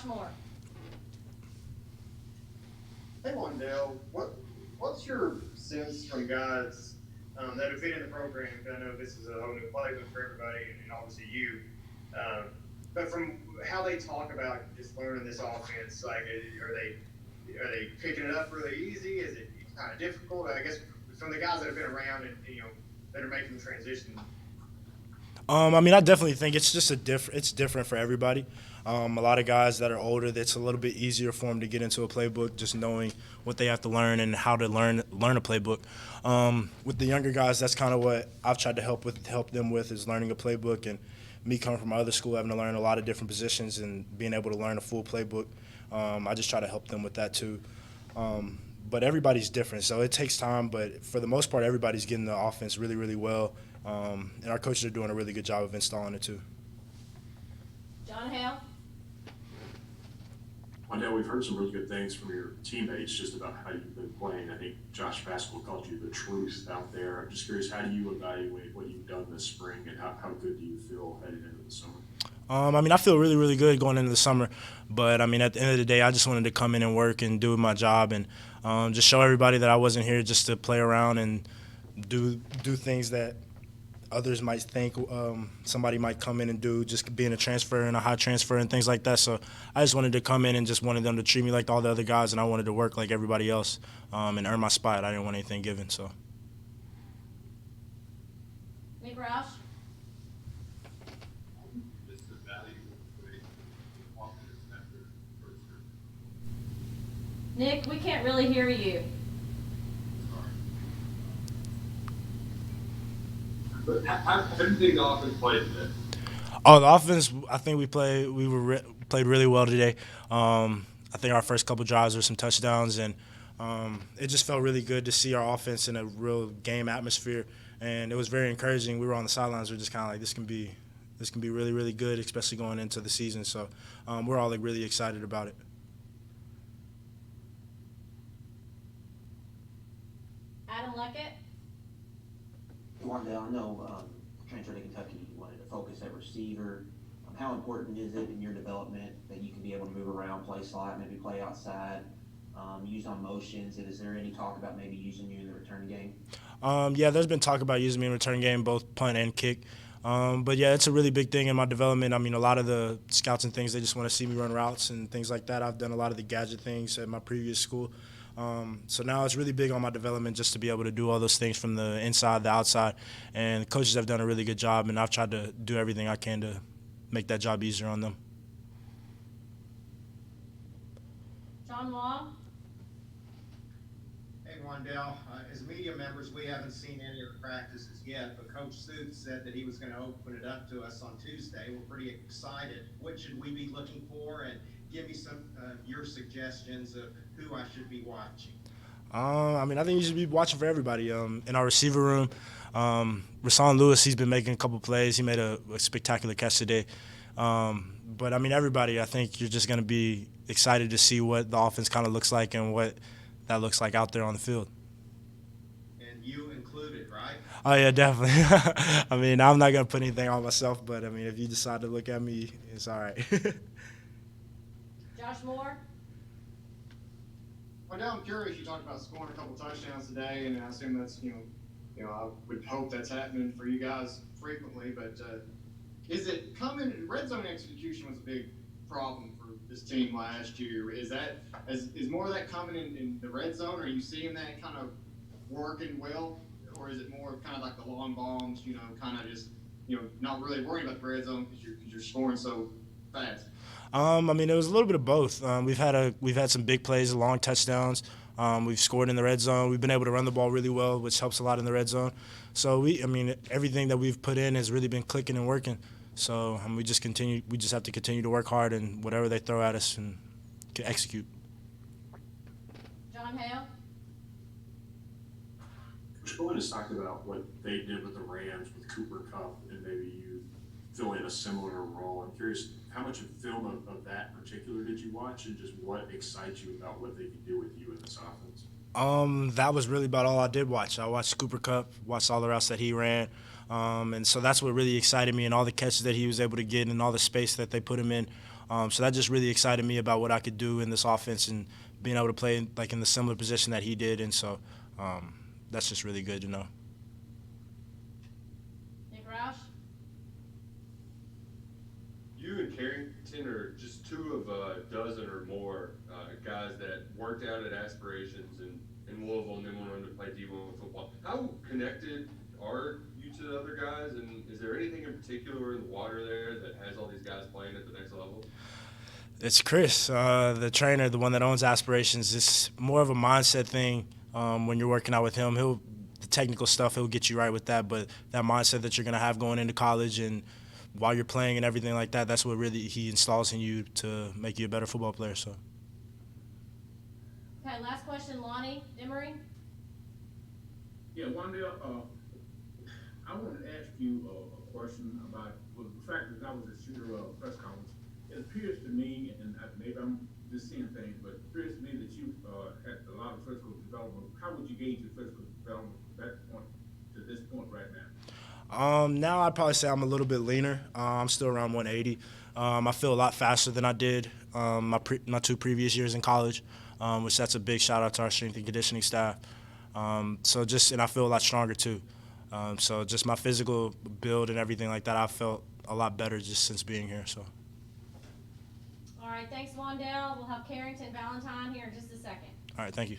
Josh Moore. Hey, Wan'Dale, what's your sense from guys that have been in the program? I know this is a whole new playbook for everybody, and obviously you. But from how they talk about just learning this offense, like are they picking it up really easy? Is it kind of difficult? I guess from the guys that have been around and that are making the transition. I definitely think it's just it's different for everybody. A lot of guys that are older, it's a little bit easier for them to get into a playbook, just knowing what they have to learn and how to learn a playbook. With the younger guys, that's kind of what I've tried to help them with is learning a playbook. And me coming from my other school, having to learn a lot of different positions and being able to learn a full playbook, I just try to help them with that too. But everybody's different, so it takes time. But for the most part, everybody's getting the offense really, really well. And our coaches are doing a really good job of installing it too. John Hale. Wan'Dale, we've heard some really good things from your teammates just about how you've been playing. I think Josh Pascal called you the truth out there. I'm just curious, how do you evaluate what you've done this spring, and how good do you feel heading into the summer? I feel really, really good going into the summer. But, at the end of the day, I just wanted to come in and work and do my job and just show everybody that I wasn't here just to play around and do things that others might think somebody might come in and do, just being a transfer and a high transfer and things like that. So I just wanted to come in and just wanted them to treat me like all the other guys, and I wanted to work like everybody else and earn my spot. I didn't want anything given. So. Nick Roush. Nick, we can't really hear you. But how do you think the offense played today? Oh, the offense, I think we played really well today. I think our first couple drives were some touchdowns, and it just felt really good to see our offense in a real game atmosphere, and it was very encouraging. We were on the sidelines. We were just kind of like, this can be really, really good, especially going into the season. So we're all really excited about it. Adam Luckett. Wan'Dale, I know transfer to Kentucky, you wanted to focus at receiver. How important is it in your development that you can be able to move around, play slot, maybe play outside, use on motions? And is there any talk about maybe using you in the return game? Yeah, there's been talk about using me in return game, both punt and kick. But yeah, it's a really big thing in my development. A lot of the scouts and things, they just want to see me run routes and things like that. I've done a lot of the gadget things at my previous school. So now it's really big on my development just to be able to do all those things from the inside, the outside. And coaches have done a really good job, and I've tried to do everything I can to make that job easier on them. John Wall. Hey, Wan'Dale, as media members, we haven't seen any of the practices yet, but Coach Sooth said that he was going to open it up to us on Tuesday. We're pretty excited. What should we be looking for? And give me some your suggestions of who I should be watching. I think you should be watching for everybody. In our receiver room, Rashawn Lewis, he's been making a couple plays. He made a spectacular catch today. But everybody, I think you're just going to be excited to see what the offense kind of looks like and what that looks like out there on the field. And you included, right? Oh, yeah, definitely. I'm not going to put anything on myself, but, if you decide to look at me, it's all right. Josh Moore. Wan'Dale, I'm curious. You talked about scoring a couple touchdowns today, and I assume that's I would hope that's happening for you guys frequently. But is it coming? Red zone execution was a big problem for this team last year. Is more of that coming in the red zone? Are you seeing that kind of working well, or is it more kind of like the long bombs? Kind of just not really worrying about the red zone because you're scoring so fast. It was a little bit of both. We've had some big plays, long touchdowns. We've scored in the red zone. We've been able to run the ball really well, which helps a lot in the red zone. So everything that we've put in has really been clicking and working. So we just have to continue to work hard and whatever they throw at us and execute. John Hale. Coach Bowen has talked about what they did with the Rams with Cooper Kupp, and maybe you fill in a similar role. I'm curious, how much of film of that in particular did you watch, and just what excites you about what they can do with you in this offense? That was really about all I did watch. I watched Cooper Kupp, watched all the routes that he ran, and so that's what really excited me, and all the catches that he was able to get and all the space that they put him in. So that just really excited me about what I could do in this offense and being able to play like in the similar position that he did. And so that's just really good to know. Nick Roush? You and Carrington are just two of a dozen or more guys that worked out at Aspirations in Louisville and then went on to play D1 football. How connected are you to the other guys, and is there anything in particular in the water there that has all these guys playing at the next level? It's Chris, the trainer, the one that owns Aspirations. It's more of a mindset thing when you're working out with him. The technical stuff, he'll get you right with that, but that mindset that you're going to have going into college and while you're playing and everything like that, that's what really he installs in you to make you a better football player. So. Okay, last question, Lonnie Emery. Yeah, Wan'Dale, I wanted to ask you a question about the fact that I was at your press conference. It appears to me, and maybe I'm just seeing things, but it appears to me that you had a lot of physical development. How would you gauge your physical development from that point to this point right now? Now I'd probably say I'm a little bit leaner. I'm still around 180. I feel a lot faster than I did my 2 previous years in college, which that's a big shout out to our strength and conditioning staff. And I feel a lot stronger too. So just my physical build and everything like that, I felt a lot better just since being here. So. All right, thanks, Wan'Dale. We'll have Carrington Valentine here in just a second. All right, thank you.